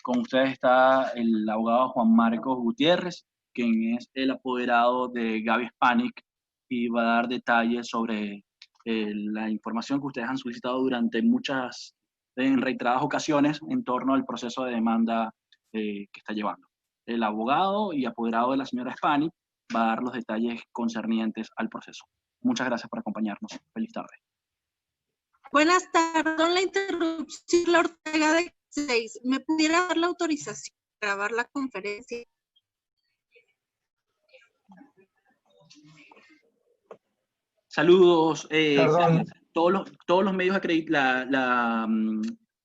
Con ustedes está el abogado Juan Marcos Gutiérrez, quien es el apoderado de Gaby Spanik y va a dar detalles sobre la información que ustedes han solicitado en reiteradas ocasiones en torno al proceso de demanda que está llevando. El abogado y apoderado de la señora Spanik va a dar los detalles concernientes al proceso. Muchas gracias por acompañarnos. Feliz tarde. Buenas tardes. Con la interrupción, la Ortega de 6. ¿Me pudiera dar la autorización para grabar la conferencia? Saludos. Perdón. Todos los medios acreditan.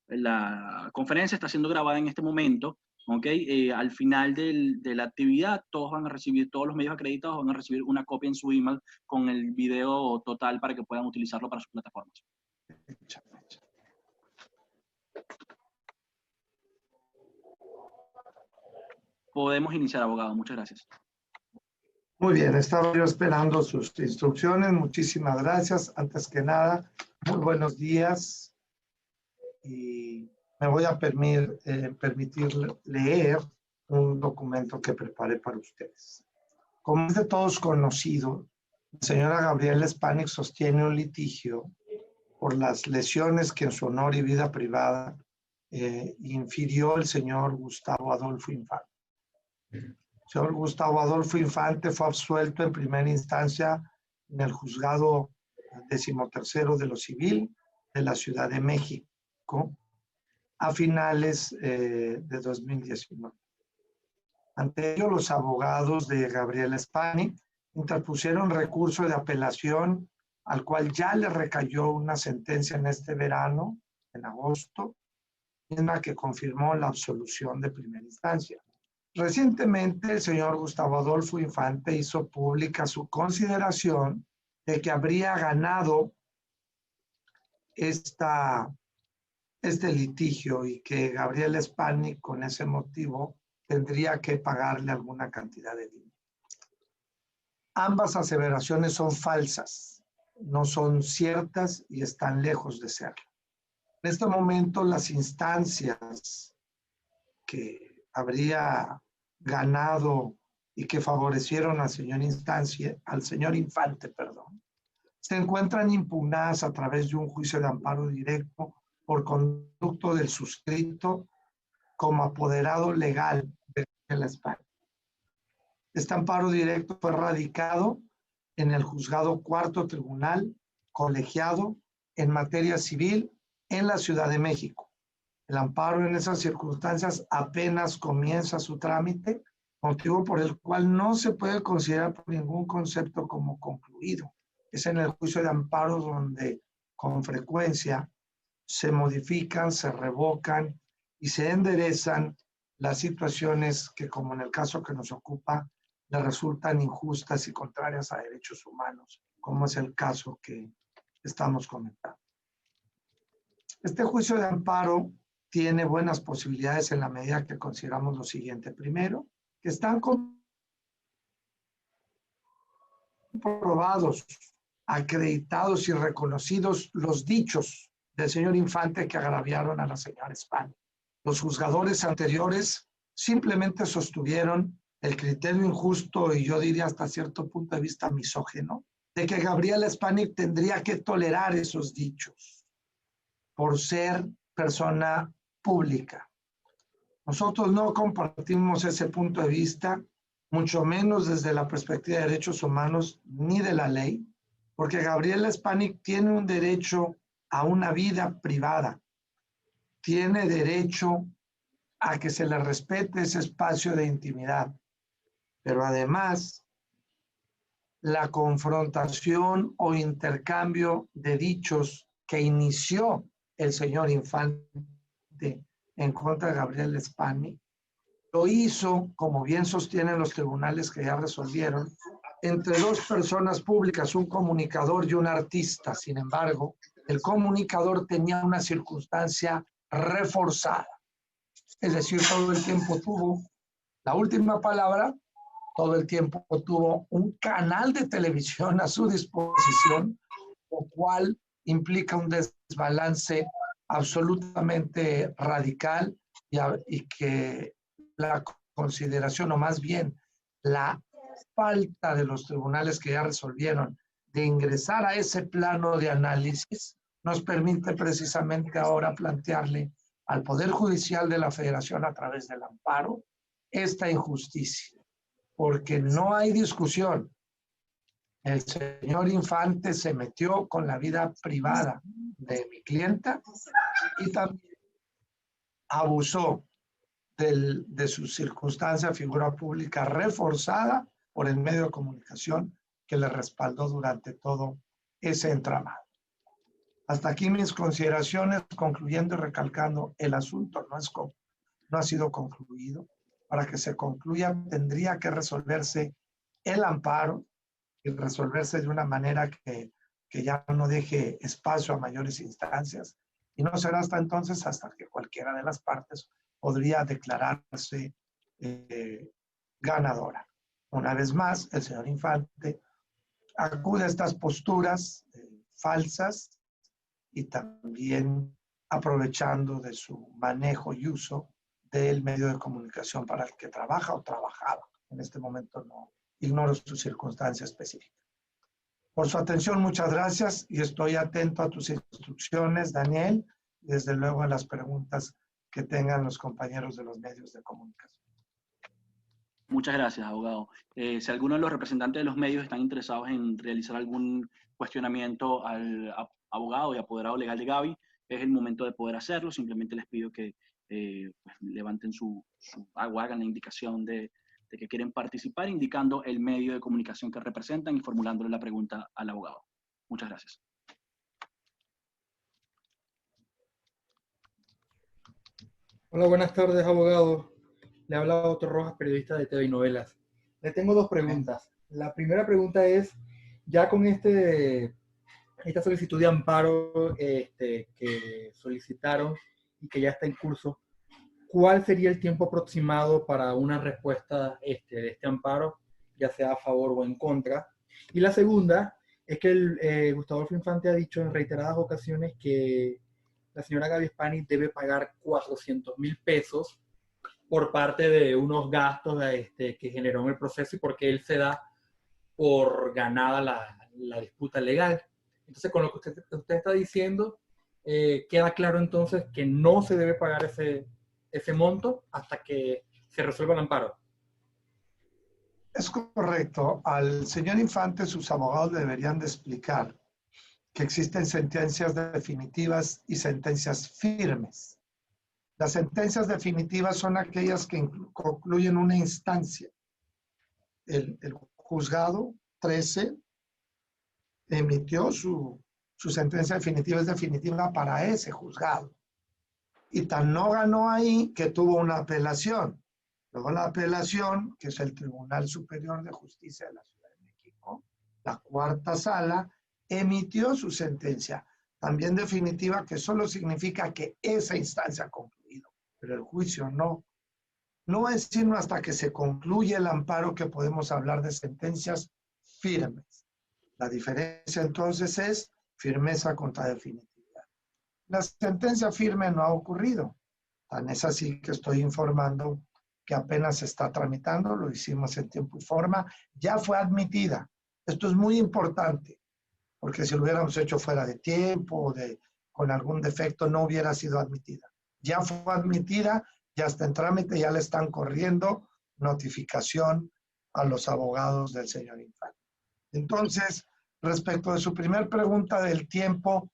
La conferencia está siendo grabada en este momento. ¿Okay? Al final de la actividad, todos los medios acreditados van a recibir una copia en su email con el video total para que puedan utilizarlo para sus plataformas. Podemos iniciar, abogado. Muchas gracias. Muy bien, estaba yo esperando sus instrucciones. Muchísimas gracias. Antes que nada, muy buenos días. Y me voy a permitir leer un documento que preparé para ustedes. Como es de todos conocido, la señora Gabriela Spanik sostiene un litigio por las lesiones que en su honor y vida privada infirió el señor Gustavo Adolfo Infante. El señor Gustavo Adolfo Infante fue absuelto en primera instancia en el juzgado 13º de lo civil de la Ciudad de México a finales de 2019. Ante ello, los abogados de Gabriela Spanik interpusieron recurso de apelación al cual ya le recayó una sentencia en este verano, en agosto, misma que confirmó la absolución de primera instancia. Recientemente, el señor Gustavo Adolfo Infante hizo pública su consideración de que habría ganado este litigio y que Gabriela Spanik, con ese motivo, tendría que pagarle alguna cantidad de dinero. Ambas aseveraciones son falsas, no son ciertas y están lejos de serlo. En este momento, las instancias que habría ganado y que favorecieron al señor Infante, se encuentran impugnadas a través de un juicio de amparo directo por conducto del suscrito como apoderado legal de la Spanik. Este amparo directo fue radicado en el juzgado cuarto tribunal colegiado en materia civil en la Ciudad de México. El amparo en esas circunstancias apenas comienza su trámite, motivo por el cual no se puede considerar por ningún concepto como concluido. Es en el juicio de amparo donde con frecuencia se modifican, se revocan y se enderezan las situaciones que, como en el caso que nos ocupa, le resultan injustas y contrarias a derechos humanos, como es el caso que estamos comentando. Este juicio de amparo tiene buenas posibilidades en la medida que consideramos lo siguiente. Primero, que están comprobados, acreditados y reconocidos los dichos del señor Infante que agraviaron a la señora Spanik. Los juzgadores anteriores simplemente sostuvieron el criterio injusto y yo diría hasta cierto punto de vista misógino de que Gabriela Spanik tendría que tolerar esos dichos por ser persona pública. Nosotros no compartimos ese punto de vista, mucho menos desde la perspectiva de derechos humanos ni de la ley, porque Gabriela Spanik tiene un derecho a una vida privada, tiene derecho a que se le respete ese espacio de intimidad, pero además la confrontación o intercambio de dichos que inició el señor Infante en contra de Gabriela Spanik lo hizo, como bien sostienen los tribunales que ya resolvieron, entre dos personas públicas, un comunicador y un artista. Sin embargo, el comunicador tenía una circunstancia reforzada. Es decir, todo el tiempo tuvo la última palabra, todo el tiempo tuvo un canal de televisión a su disposición, lo cual implica un desbalance absolutamente radical y que la consideración, o más bien la falta de los tribunales que ya resolvieron de ingresar a ese plano de análisis, nos permite precisamente ahora plantearle al Poder Judicial de la Federación a través del amparo esta injusticia, porque no hay discusión. El señor Infante se metió con la vida privada de mi clienta y también abusó de su circunstancia, figura pública reforzada por el medio de comunicación que le respaldó durante todo ese entramado. Hasta aquí mis consideraciones, concluyendo y recalcando, el asunto no ha sido concluido. Para que se concluya, tendría que resolverse el amparo y resolverse de una manera que ya no deje espacio a mayores instancias. Y no será hasta entonces hasta que cualquiera de las partes podría declararse ganadora. Una vez más, el señor Infante acude a estas posturas falsas y también aprovechando de su manejo y uso del medio de comunicación para el que trabaja o trabajaba. En este momento no ignoro su circunstancia específica. Por su atención, muchas gracias y estoy atento a tus instrucciones, Daniel, y desde luego a las preguntas que tengan los compañeros de los medios de comunicación. Muchas gracias, abogado. Si alguno de los representantes de los medios están interesados en realizar algún cuestionamiento al abogado y apoderado legal de Gaby, es el momento de poder hacerlo. Simplemente les pido que pues, levanten o hagan la indicación de que quieren participar, indicando el medio de comunicación que representan y formulándole la pregunta al abogado. Muchas gracias. Hola, buenas tardes, abogado. Le habla Otto Rojas, periodista de TV y Novelas. Le tengo dos preguntas. La primera pregunta es, ya con esta solicitud de amparo que solicitaron y que ya está en curso, ¿cuál sería el tiempo aproximado para una respuesta de este amparo, ya sea a favor o en contra? Y la segunda es que Gustavo Adolfo Infante ha dicho en reiteradas ocasiones que la señora Gaby Spani debe pagar 400,000 pesos por parte de unos gastos que generó en el proceso y porque él se da por ganada la disputa legal. Entonces, con lo que usted está diciendo, queda claro entonces que no se debe pagar ese monto hasta que se resuelva el amparo. Es correcto. Al señor Infante sus abogados deberían de explicar que existen sentencias definitivas y sentencias firmes. Las sentencias definitivas son aquellas que concluyen una instancia. El juzgado 13 emitió su sentencia definitiva, es definitiva para ese juzgado. Y tan no ganó ahí que tuvo una apelación. Luego la apelación, que es el Tribunal Superior de Justicia de la Ciudad de México, la cuarta sala, emitió su sentencia, también definitiva, que solo significa que esa instancia ha concluido, pero el juicio no. No es sino hasta que se concluye el amparo que podemos hablar de sentencias firmes. La diferencia entonces es firmeza contra definitividad. La sentencia firme no ha ocurrido. Tan es así que estoy informando que apenas se está tramitando, lo hicimos en tiempo y forma, ya fue admitida. Esto es muy importante, porque si lo hubiéramos hecho fuera de tiempo o con algún defecto, no hubiera sido admitida. Ya fue admitida, ya está en trámite, ya le están corriendo notificación a los abogados del señor Infante. Entonces, respecto de su primer pregunta del tiempo,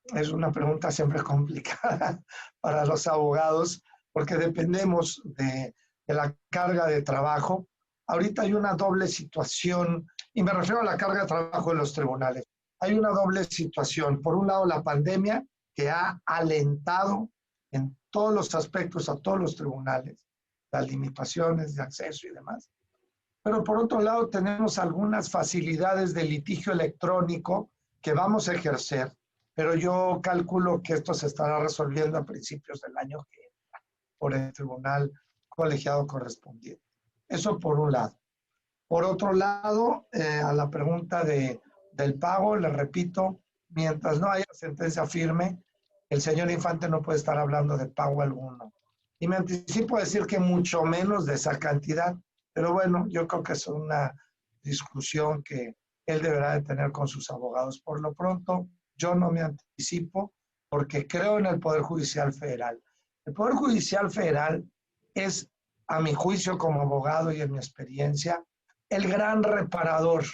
es una pregunta siempre complicada para los abogados, porque dependemos de la carga de trabajo. Ahorita hay una doble situación, y me refiero a la carga de trabajo de los tribunales. Hay una doble situación. Por un lado, la pandemia, que ha alentado en todos los aspectos a todos los tribunales, las limitaciones de acceso y demás. Pero por otro lado, tenemos algunas facilidades de litigio electrónico que vamos a ejercer, pero yo calculo que esto se estará resolviendo a principios del año que entra por el tribunal colegiado correspondiente. Eso por un lado. Por otro lado, a la pregunta del pago, le repito, mientras no haya sentencia firme, el señor Infante no puede estar hablando de pago alguno Y me anticipo a decir que mucho menos de esa cantidad. Pero bueno, yo creo que es una discusión que él deberá de tener con sus abogados. Por lo pronto, yo no me anticipo porque creo en el Poder Judicial Federal. El Poder Judicial Federal es, a mi juicio como abogado y en mi experiencia, el gran reparador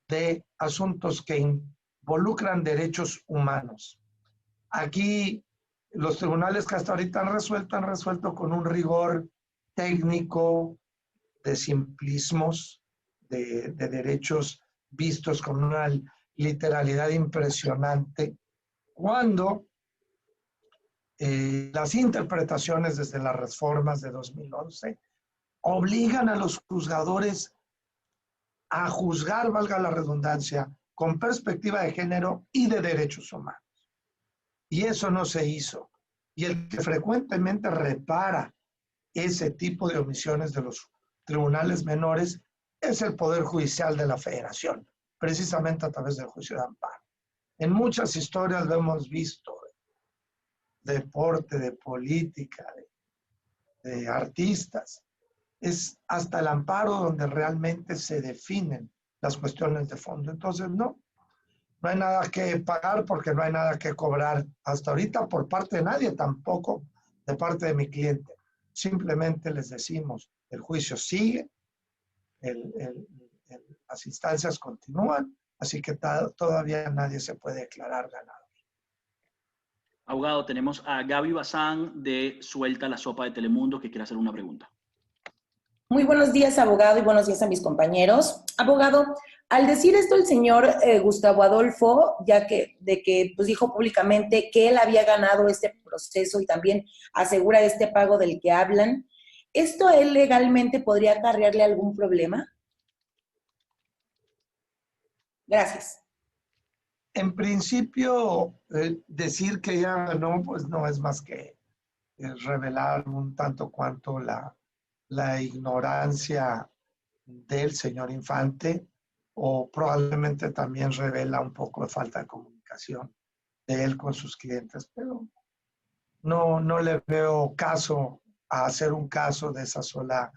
de asuntos que involucran derechos humanos. Aquí los tribunales que hasta ahorita han resuelto con un rigor técnico, de simplismos, de derechos vistos con una literalidad impresionante, cuando las interpretaciones desde las reformas de 2011 obligan a los juzgadores a juzgar, valga la redundancia, con perspectiva de género y de derechos humanos. Y eso no se hizo. Y el que frecuentemente repara ese tipo de omisiones de los tribunales menores es el Poder Judicial de la Federación, precisamente a través del juicio de amparo. En muchas historias lo hemos visto, de deporte, de política, de artistas. Es hasta el amparo donde realmente se definen las cuestiones de fondo. Entonces, no hay nada que pagar porque no hay nada que cobrar hasta ahorita por parte de nadie, tampoco de parte de mi cliente. Simplemente les decimos, el juicio sigue, las instancias continúan, así que todavía nadie se puede declarar ganador. Abogado, tenemos a Gaby Bazán de Suelta la Sopa de Telemundo que quiere hacer una pregunta. Muy buenos días, abogado, y buenos días a mis compañeros. Abogado, al decir esto el señor Gustavo Adolfo, pues dijo públicamente que él había ganado este proceso y también asegura este pago del que hablan, ¿esto a él legalmente podría acarrearle algún problema? Gracias. En principio, decir que ella ganó, pues no es más que revelar un tanto cuanto la ignorancia del señor Infante, o probablemente también revela un poco de falta de comunicación de él con sus clientes, pero no le veo caso a hacer un caso de esa sola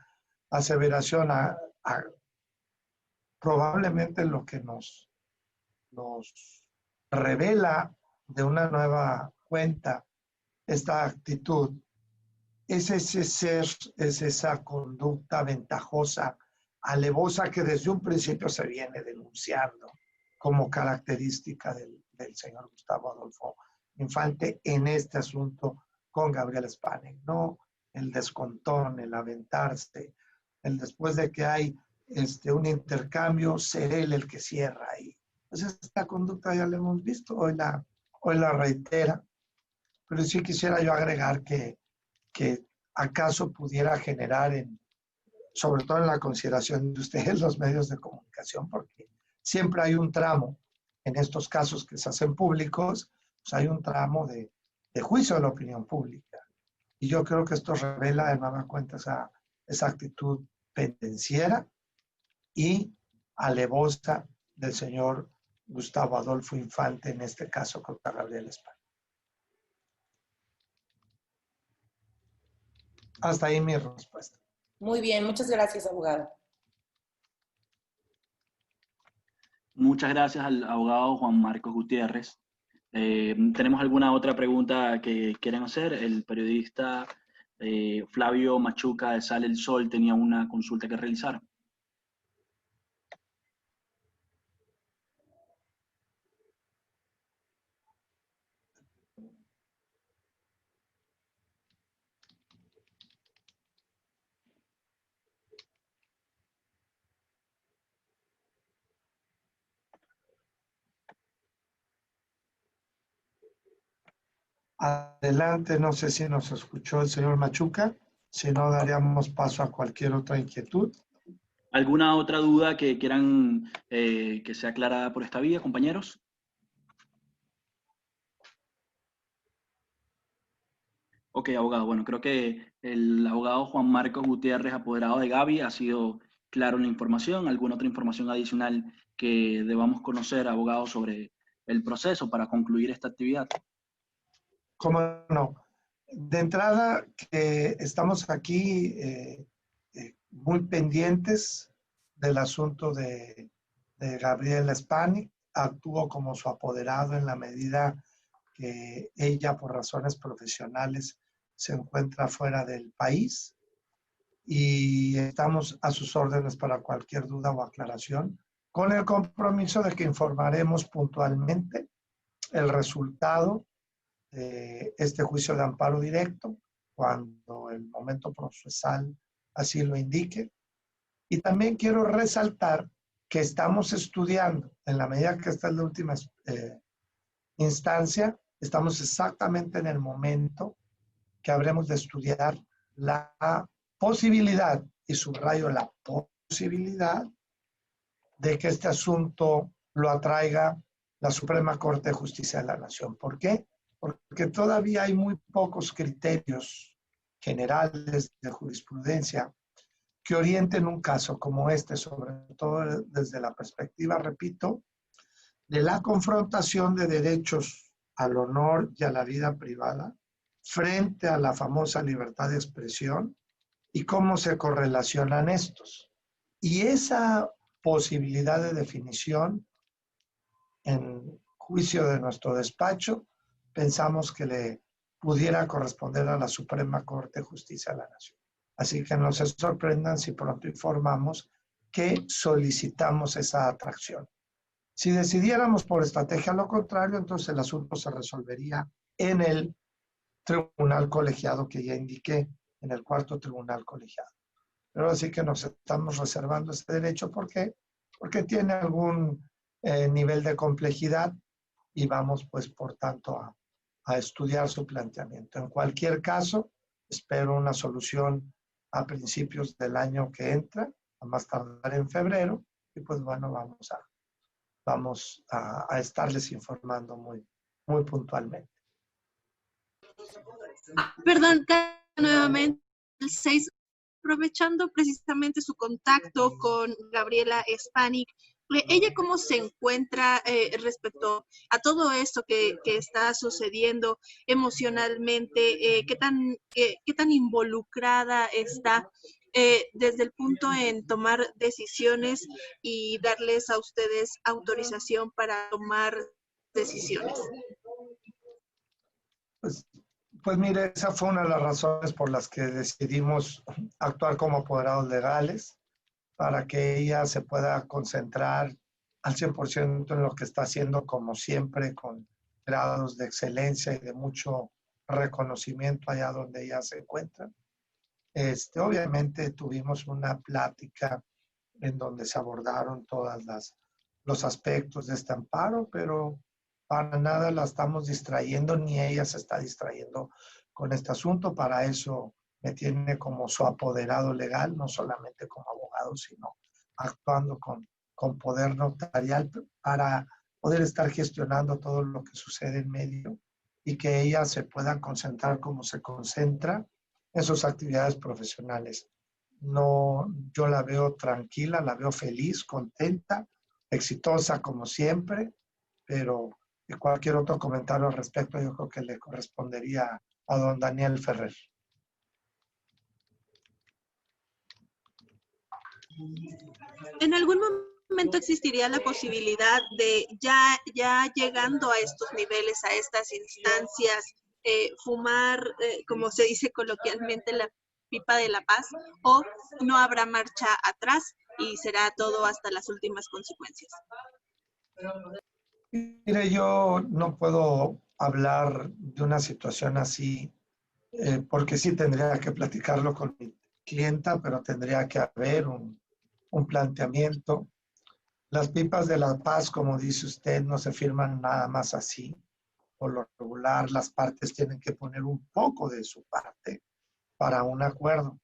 aseveración. Probablemente lo que nos revela de una nueva cuenta esta actitud es esa conducta ventajosa, alevosa, que desde un principio se viene denunciando como característica del señor Gustavo Adolfo Infante en este asunto con Gabriel Spanik, ¿no? El descontón, el aventarse, el después de que hay un intercambio, ser él el que cierra ahí. Pues esta conducta ya la hemos visto, hoy la reitera, pero sí quisiera yo agregar que acaso pudiera generar, sobre todo en la consideración de ustedes, los medios de comunicación, porque siempre hay un tramo, en estos casos que se hacen públicos, pues hay un tramo de juicio de la opinión pública. Y yo creo que esto revela de nueva cuenta esa actitud pendenciera y alevosa del señor Gustavo Adolfo Infante, en este caso contra Gabriel Spanik. Hasta ahí mi respuesta. Muy bien, muchas gracias, abogado. Muchas gracias al abogado Juan Marcos Gutiérrez. ¿Tenemos alguna otra pregunta que quieran hacer? El periodista Flavio Machuca de Sale el Sol tenía una consulta que realizar. Adelante, no sé si nos escuchó el señor Machuca, si no daríamos paso a cualquier otra inquietud. ¿Alguna otra duda que quieran que sea aclarada por esta vía, compañeros? Ok, abogado. Bueno, creo que el abogado Juan Marcos Gutiérrez, apoderado de Gaby, ha sido claro en la información. ¿Alguna otra información adicional que debamos conocer, abogado, sobre el proceso para concluir esta actividad? ¿Cómo no? De entrada, que estamos aquí muy pendientes del asunto de Gabriela Spanik. Actuó como su apoderado en la medida que ella, por razones profesionales, se encuentra fuera del país, y estamos a sus órdenes para cualquier duda o aclaración, con el compromiso de que informaremos puntualmente el resultado de este juicio de amparo directo cuando el momento procesal así lo indique. Y también quiero resaltar que estamos estudiando, en la medida que esta es la última instancia, estamos exactamente en el momento que habremos de estudiar la posibilidad, y subrayo la posibilidad, de que este asunto lo atraiga la Suprema Corte de Justicia de la Nación. ¿Por qué? Porque todavía hay muy pocos criterios generales de jurisprudencia que orienten un caso como este, sobre todo desde la perspectiva, repito, de la confrontación de derechos al honor y a la vida privada frente a la famosa libertad de expresión y cómo se correlacionan estos. Y esa posibilidad de definición, en juicio de nuestro despacho, pensamos que le pudiera corresponder a la Suprema Corte de Justicia de la Nación. Así que no se sorprendan si pronto informamos que solicitamos esa atracción. Si decidiéramos por estrategia lo contrario, entonces el asunto se resolvería en el tribunal colegiado que ya indiqué, en el cuarto tribunal colegiado. Pero así que nos estamos reservando este derecho. ¿Por qué? Porque tiene algún nivel de complejidad y vamos, pues, por tanto, a estudiar su planteamiento. En cualquier caso, espero una solución a principios del año que entra, a más tardar en febrero, y pues bueno, vamos a estarles informando muy puntualmente. Perdón, nuevamente, el 6, aprovechando precisamente su contacto con Gabriela Spanik, ¿ella cómo se encuentra respecto a todo esto que está sucediendo emocionalmente? ¿Qué tan involucrada está desde el punto en tomar decisiones y darles a ustedes autorización para tomar decisiones? Pues mire, esa fue una de las razones por las que decidimos actuar como apoderados legales, para que ella se pueda concentrar al 100% en lo que está haciendo, como siempre, con grados de excelencia y de mucho reconocimiento allá donde ella se encuentra. Obviamente tuvimos una plática en donde se abordaron todos los aspectos de este amparo, pero para nada la estamos distrayendo, ni ella se está distrayendo con este asunto. Para eso me tiene como su apoderado legal, no solamente como abogado, sino actuando con poder notarial para poder estar gestionando todo lo que sucede en medio y que ella se pueda concentrar como se concentra en sus actividades profesionales. No, yo la veo tranquila, la veo feliz, contenta, exitosa como siempre, pero cualquier otro comentario al respecto yo creo que le correspondería a don Daniel Ferrer. ¿En algún momento existiría la posibilidad de, ya llegando a estos niveles, a estas instancias, fumar, como se dice coloquialmente, la pipa de la paz, o no habrá marcha atrás y será todo hasta las últimas consecuencias? Mire, yo no puedo hablar de una situación así, porque sí tendría que platicarlo con mi clienta, pero tendría que haber un planteamiento. Las pipas de la paz, como dice usted, no se firman nada más así. Por lo regular, las partes tienen que poner un poco de su parte para un acuerdo.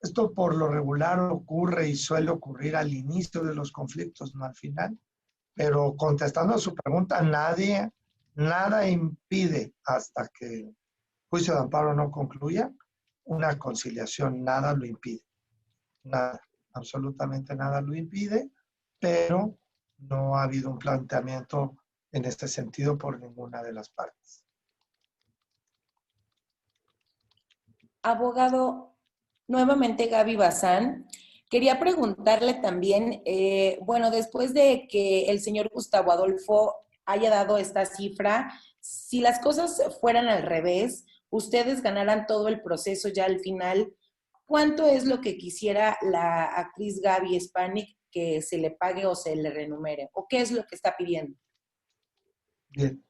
Esto por lo regular ocurre y suele ocurrir al inicio de los conflictos, no al final. Pero contestando a su pregunta, nada impide, hasta que el juicio de amparo no concluya, una conciliación, nada lo impide. Nada, absolutamente nada lo impide, pero no ha habido un planteamiento en este sentido por ninguna de las partes. Abogado, nuevamente Gaby Bazán. Quería preguntarle también, bueno, después de que el señor Gustavo Adolfo haya dado esta cifra, si las cosas fueran al revés, ustedes ganaran todo el proceso ya al final, ¿cuánto es lo que quisiera la actriz Gaby Spanik que se le pague o se le renumere? ¿O qué es lo que está pidiendo? Bien.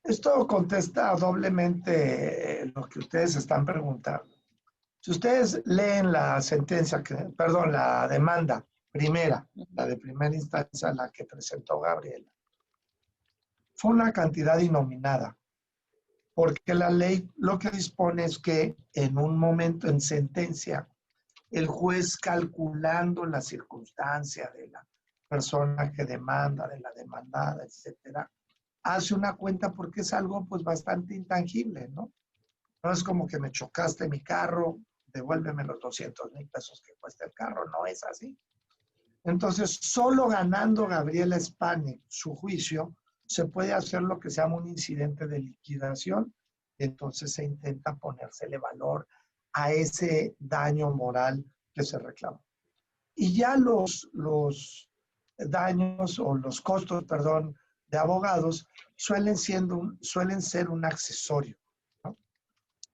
Esto contesta doblemente lo que ustedes están preguntando. Si ustedes leen la sentencia, perdón, la demanda primera, la de primera instancia, la que presentó Gabriela, fue una cantidad innominada, porque la ley lo que dispone es que en un momento en sentencia, el juez calculando la circunstancia de la persona que demanda, de la demandada, etcétera, hace una cuenta porque es algo pues bastante intangible, ¿no? No es como que me chocaste mi carro, devuélveme los 200,000 pesos que cuesta el carro, no es así. Entonces, solo ganando Gabriela Spanik su juicio, se puede hacer lo que se llama un incidente de liquidación. Entonces se intenta ponérsele valor a ese daño moral que se reclama. Y ya los daños o los costos, perdón, de abogados suelen ser un accesorio, ¿no?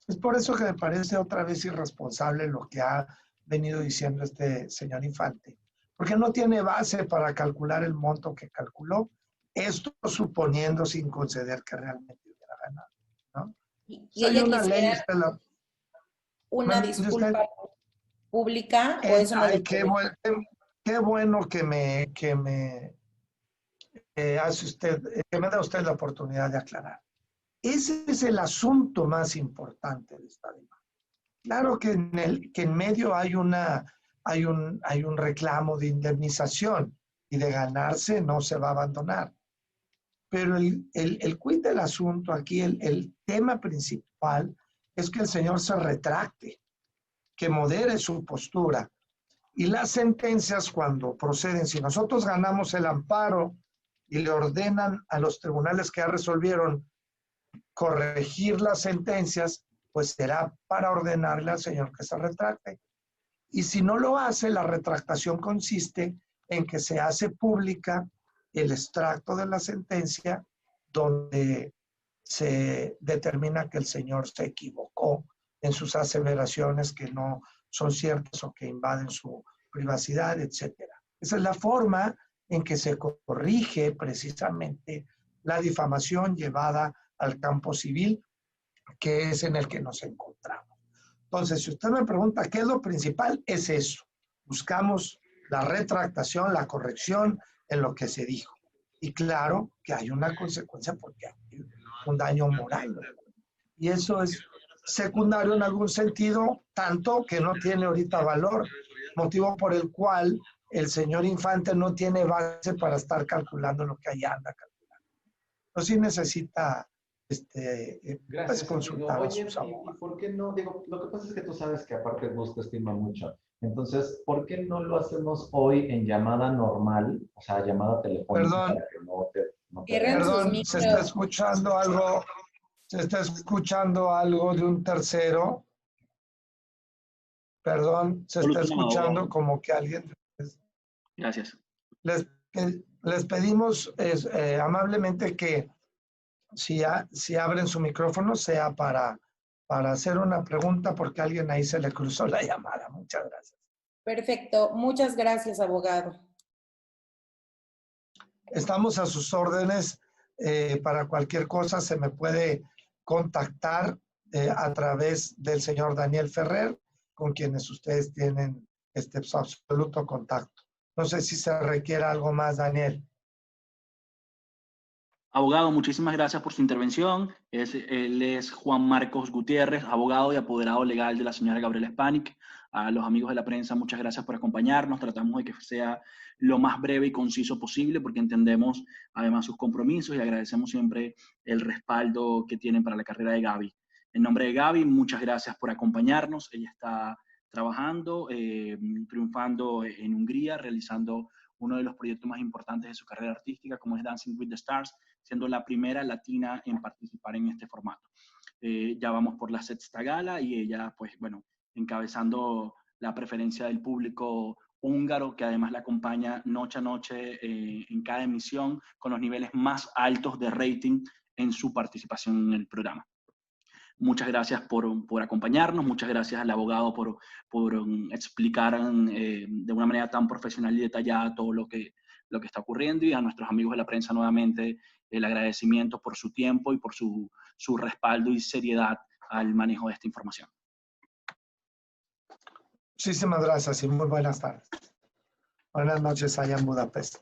Es por eso que me parece otra vez irresponsable lo que ha venido diciendo este señor Infante, porque no tiene base para calcular el monto que calculó, esto suponiendo sin conceder que realmente hubiera ganado, ¿no? ¿Y Hay ella una ley, quisiera una disculpa pública o eso no le ay, puede? qué bueno que me hace usted, que me da usted la oportunidad de aclarar. Ese es el asunto más importante de esta demanda. Claro que en medio hay un reclamo de indemnización y de ganarse no se va a abandonar. Pero el quid del asunto aquí, el tema principal es que el señor se retracte, que modere su postura. Y las sentencias cuando proceden, si nosotros ganamos el amparo y le ordenan a los tribunales que ya resolvieron corregir las sentencias, pues será para ordenarle al señor que se retracte. Y si no lo hace, la retractación consiste en que se hace pública el extracto de la sentencia donde se determina que el señor se equivocó en sus aseveraciones que no son ciertas o que invaden su privacidad, etcétera. Esa es la forma en que se corrige precisamente la difamación llevada al campo civil, que es en el que nos encontramos. Entonces, si usted me pregunta qué es lo principal, es eso. Buscamos la retractación, la corrección en lo que se dijo. Y claro que hay una consecuencia porque hay un daño moral, ¿no? Y eso es secundario en algún sentido, tanto que no tiene ahorita valor, motivo por el cual el señor Infante no tiene base para estar calculando lo que allá anda calculando. Pero sí necesita Gracias, consultar amigo. a Oye, sus ¿y abogados. por qué no? Digo, lo que pasa es que tú sabes que aparte Gus te estima mucho. Entonces, ¿por qué no lo hacemos hoy en llamada normal? O sea, llamada telefónica Perdón, para que no te Cierren sus perdón, se está micros. escuchando algo, de un tercero. Perdón, se está Solucionado, escuchando abogado. como que alguien. Gracias. Les pedimos amablemente que si abren su micrófono sea para hacer una pregunta porque a alguien ahí se le cruzó la llamada. Muchas gracias. Perfecto. Muchas gracias, abogado. Estamos a sus órdenes. Para cualquier cosa se me puede contactar a través del señor Daniel Ferrer, con quienes ustedes tienen su absoluto contacto. No sé si se requiere algo más, Daniel. Abogado, muchísimas gracias por su intervención. Él es Juan Marcos Gutiérrez, abogado y apoderado legal de la señora Gabriela Spanik. A los amigos de la prensa, muchas gracias por acompañarnos. Tratamos de que sea lo más breve y conciso posible porque entendemos además sus compromisos y agradecemos siempre el respaldo que tienen para la carrera de Gaby. En nombre de Gaby, muchas gracias por acompañarnos. Ella está trabajando, triunfando en Hungría, realizando uno de los proyectos más importantes de su carrera artística, como es Dancing with the Stars, siendo la primera latina en participar en este formato. ya vamos por la sexta gala y ella, pues bueno, encabezando la preferencia del público húngaro, que además la acompaña noche a noche en cada emisión con los niveles más altos de rating en su participación en el programa. Muchas gracias por acompañarnos, muchas gracias al abogado por explicar de una manera tan profesional y detallada todo lo que está ocurriendo, y a nuestros amigos de la prensa nuevamente el agradecimiento por su tiempo y por su respaldo y seriedad al manejo de esta información. Muchísimas gracias y muy buenas tardes. Buenas noches allá en Budapest.